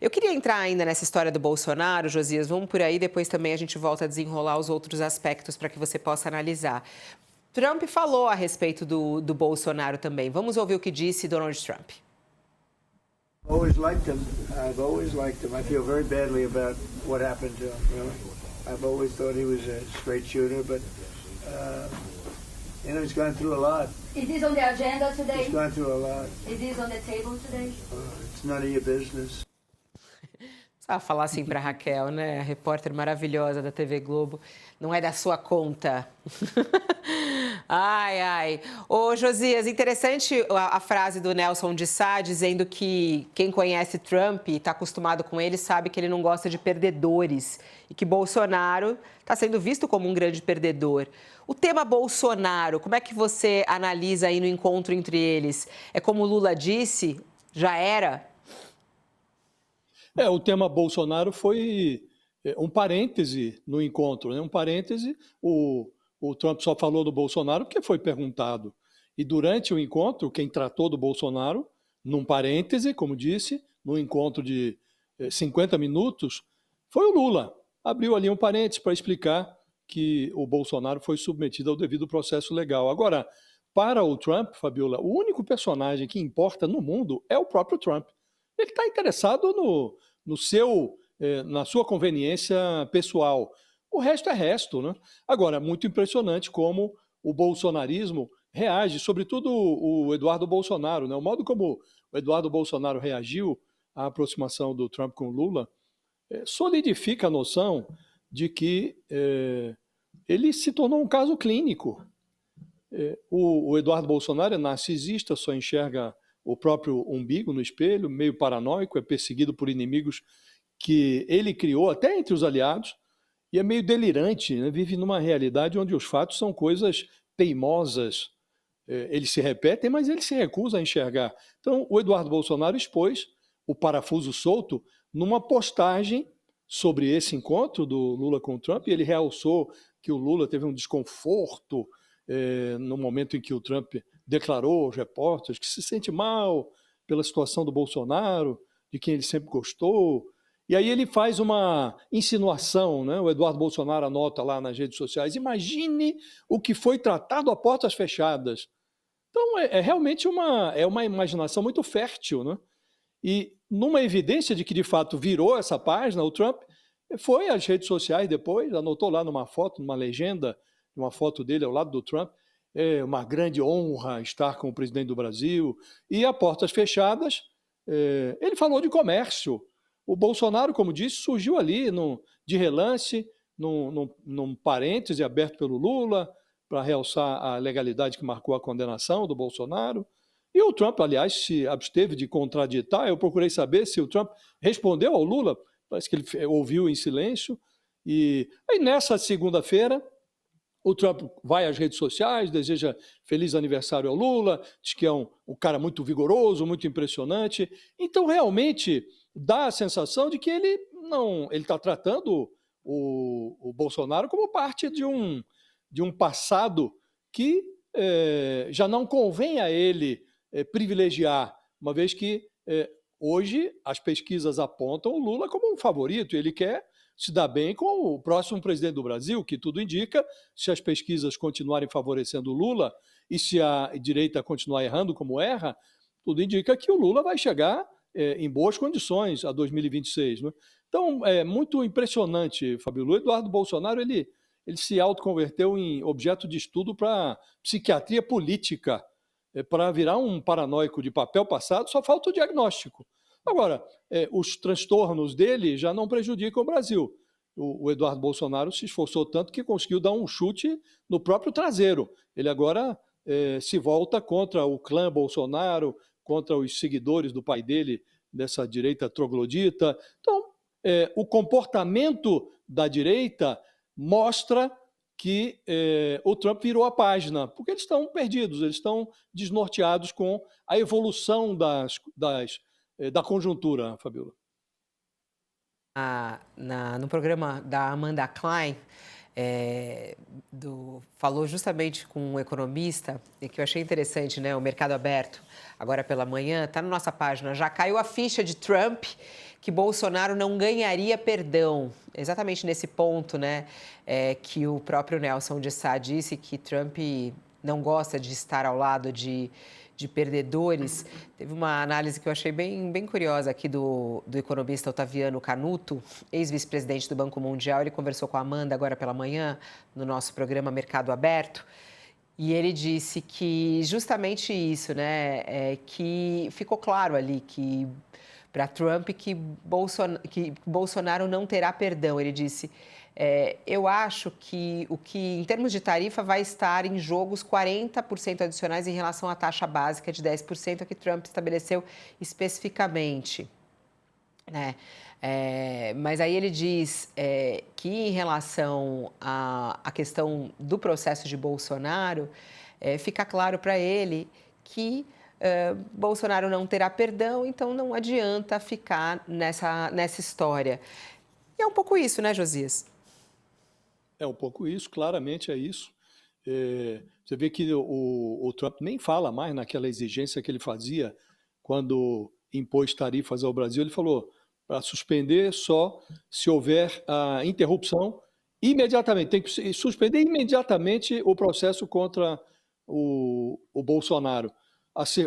Eu queria entrar ainda nessa história do Bolsonaro, Josias, vamos por aí, depois também a gente volta a desenrolar os outros aspectos para que você possa analisar. Trump falou a respeito do Bolsonaro também. Vamos ouvir o que disse Donald Trump. Always liked him. I've always liked him. I feel very badly about what happened to him, really. I've always thought he was a straight shooter, but, he's gone through a lot. Is this on the agenda today? He's gone through a lot. Is this on the table today? It's none of your business. Precisava falar assim para Raquel, né? A repórter maravilhosa da TV Globo. Não é da sua conta. Ai, ai. Ô, Josias, interessante a frase do Nelson de Sá, dizendo que quem conhece Trump e está acostumado com ele sabe que ele não gosta de perdedores e que Bolsonaro está sendo visto como um grande perdedor. O tema Bolsonaro, como é que você analisa aí no encontro entre eles? É como o Lula disse, já era? O tema Bolsonaro foi um parêntese no encontro, né? Um parêntese, o Trump só falou do Bolsonaro porque foi perguntado. E durante o encontro, quem tratou do Bolsonaro, num parêntese, como disse, num encontro de 50 minutos, foi o Lula. Abriu ali um parêntese para explicar que o Bolsonaro foi submetido ao devido processo legal. Agora, para o Trump, Fabiola, o único personagem que importa no mundo é o próprio Trump. Ele está interessado na sua conveniência pessoal. O resto é resto, né? Agora, muito impressionante como o bolsonarismo reage, sobretudo o Eduardo Bolsonaro, né? O modo como o Eduardo Bolsonaro reagiu à aproximação do Trump com o Lula solidifica a noção de que ele se tornou um caso clínico. O Eduardo Bolsonaro é narcisista, só enxerga o próprio umbigo no espelho, meio paranoico, é perseguido por inimigos que ele criou até entre os aliados, e é meio delirante, né? Vive numa realidade onde os fatos são coisas teimosas. Eles se repetem, mas ele se recusa a enxergar. Então, o Eduardo Bolsonaro expôs o parafuso solto numa postagem sobre esse encontro do Lula com o Trump, e ele realçou que o Lula teve um desconforto no momento em que o Trump declarou aos repórteres que se sente mal pela situação do Bolsonaro, de quem ele sempre gostou. E aí ele faz uma insinuação, né? O Eduardo Bolsonaro anota lá nas redes sociais: imagine o que foi tratado a portas fechadas. Então realmente uma imaginação muito fértil, né? E numa evidência de que de fato virou essa página, o Trump foi às redes sociais depois, anotou lá numa foto, numa legenda, uma foto dele ao lado do Trump: é uma grande honra estar com o presidente do Brasil. E a portas fechadas, ele falou de comércio. O Bolsonaro, como disse, surgiu ali de relance, num parêntese aberto pelo Lula, para realçar a legalidade que marcou a condenação do Bolsonaro. E o Trump, aliás, se absteve de contraditar. Eu procurei saber se o Trump respondeu ao Lula, parece que ele ouviu em silêncio. E aí, nessa segunda-feira, o Trump vai às redes sociais, deseja feliz aniversário ao Lula, diz que é um cara muito vigoroso, muito impressionante. Então, realmente, dá a sensação de que ele está tratando o Bolsonaro como parte de um passado que já não convém a ele privilegiar, uma vez que hoje as pesquisas apontam o Lula como um favorito, e ele quer se dar bem com o próximo presidente do Brasil, que tudo indica, se as pesquisas continuarem favorecendo o Lula e se a direita continuar errando como erra, tudo indica que o Lula vai chegar em boas condições a 2026. Né? Então, é muito impressionante, Fabio. O Eduardo Bolsonaro ele se autoconverteu em objeto de estudo para psiquiatria política, para virar um paranoico de papel passado, só falta o diagnóstico. Agora, os transtornos dele já não prejudicam o Brasil. O Eduardo Bolsonaro se esforçou tanto que conseguiu dar um chute no próprio traseiro. Ele agora se volta contra o clã Bolsonaro, contra os seguidores do pai dele, dessa direita troglodita. Então, o comportamento da direita mostra que o Trump virou a página, porque eles estão perdidos, eles estão desnorteados com a evolução da conjuntura, Fabiola. No programa da Amanda Klein, falou justamente com um economista, e que eu achei interessante, né? O Mercado Aberto, agora pela manhã, está na nossa página, já caiu a ficha de Trump, que Bolsonaro não ganharia perdão. Exatamente nesse ponto, né, que o próprio Nelson de Sá disse que Trump não gosta de estar ao lado de perdedores. Teve uma análise que eu achei bem curiosa aqui do economista Otaviano Canuto, ex-vice-presidente do Banco Mundial. Ele conversou com a Amanda agora pela manhã, no nosso programa Mercado Aberto, e ele disse que justamente isso, né, que ficou claro ali que para Trump que Bolsonaro não terá perdão. Ele disse: eu acho que em termos de tarifa, vai estar em jogo os 40% adicionais em relação à taxa básica de 10% que Trump estabeleceu especificamente, né? Mas aí ele diz que em relação à questão do processo de Bolsonaro, fica claro para ele que Bolsonaro não terá perdão, então não adianta ficar nessa história. E é um pouco isso, né, Josias? É um pouco isso, claramente é isso. Você vê que o Trump nem fala mais naquela exigência que ele fazia quando impôs tarifas ao Brasil. Ele falou para suspender só se houver a interrupção imediatamente. Tem que suspender imediatamente o processo contra o Bolsonaro.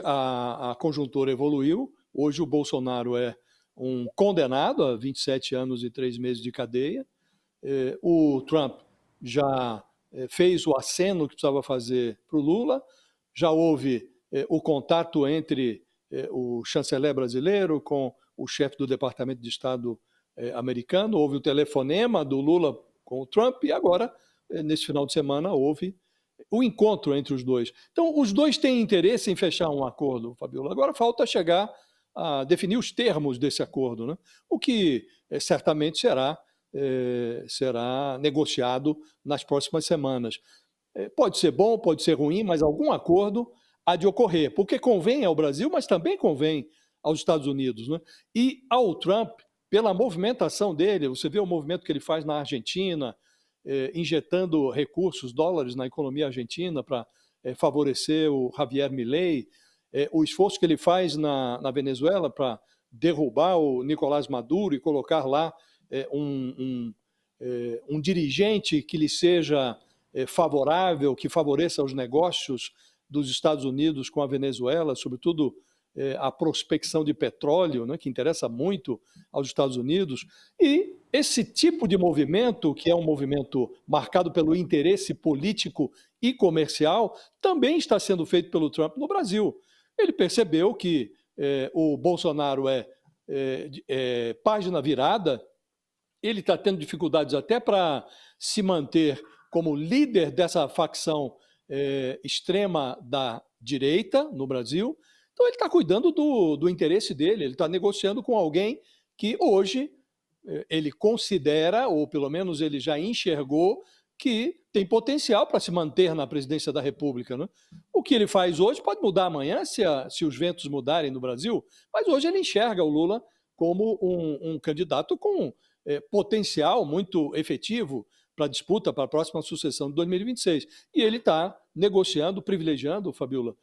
A conjuntura evoluiu. Hoje o Bolsonaro é um condenado a 27 anos e 3 meses de cadeia. O Trump já fez o aceno que precisava fazer para o Lula, já houve o contato entre o chanceler brasileiro com o chefe do Departamento de Estado americano, houve o telefonema do Lula com o Trump e agora, nesse final de semana, houve o encontro entre os dois. Então, os dois têm interesse em fechar um acordo, Fabiola. Agora falta chegar a definir os termos desse acordo, né? O que certamente será negociado nas próximas semanas. Pode ser bom, pode ser ruim, mas algum acordo há de ocorrer, porque convém ao Brasil, mas também convém aos Estados Unidos, né? E ao Trump, pela movimentação dele, você vê o movimento que ele faz na Argentina, injetando recursos, dólares na economia argentina para favorecer o Javier Milei, o esforço que ele faz na Venezuela para derrubar o Nicolás Maduro e colocar lá um dirigente que lhe seja favorável, que favoreça os negócios dos Estados Unidos com a Venezuela, sobretudo a prospecção de petróleo, né, que interessa muito aos Estados Unidos. E esse tipo de movimento, que é um movimento marcado pelo interesse político e comercial, também está sendo feito pelo Trump no Brasil. Ele percebeu que o Bolsonaro é página virada, ele está tendo dificuldades até para se manter como líder dessa facção extrema da direita no Brasil. Então ele está cuidando do interesse dele, ele está negociando com alguém que hoje ele considera, ou pelo menos ele já enxergou, que tem potencial para se manter na presidência da República, né? O que ele faz hoje pode mudar amanhã se os ventos mudarem no Brasil, mas hoje ele enxerga o Lula como um candidato com potencial muito efetivo para a disputa para a próxima sucessão de 2026. E ele está negociando, privilegiando, Fabiola,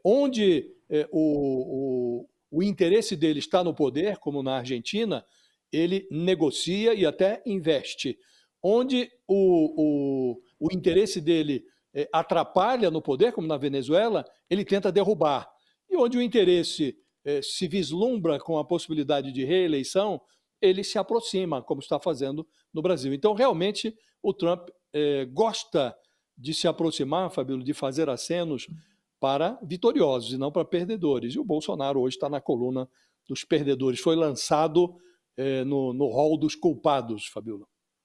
onde o interesse dele está no poder, como na Argentina, ele negocia e até investe. Onde o interesse dele atrapalha no poder, como na Venezuela, ele tenta derrubar. E onde o interesse se vislumbra com a possibilidade de reeleição, ele se aproxima, como está fazendo no Brasil. Então, realmente, o Trump gosta de se aproximar, Fabíola, de fazer acenos para vitoriosos e não para perdedores. E o Bolsonaro hoje está na coluna dos perdedores. Foi lançado no rol dos culpados, Fabíola.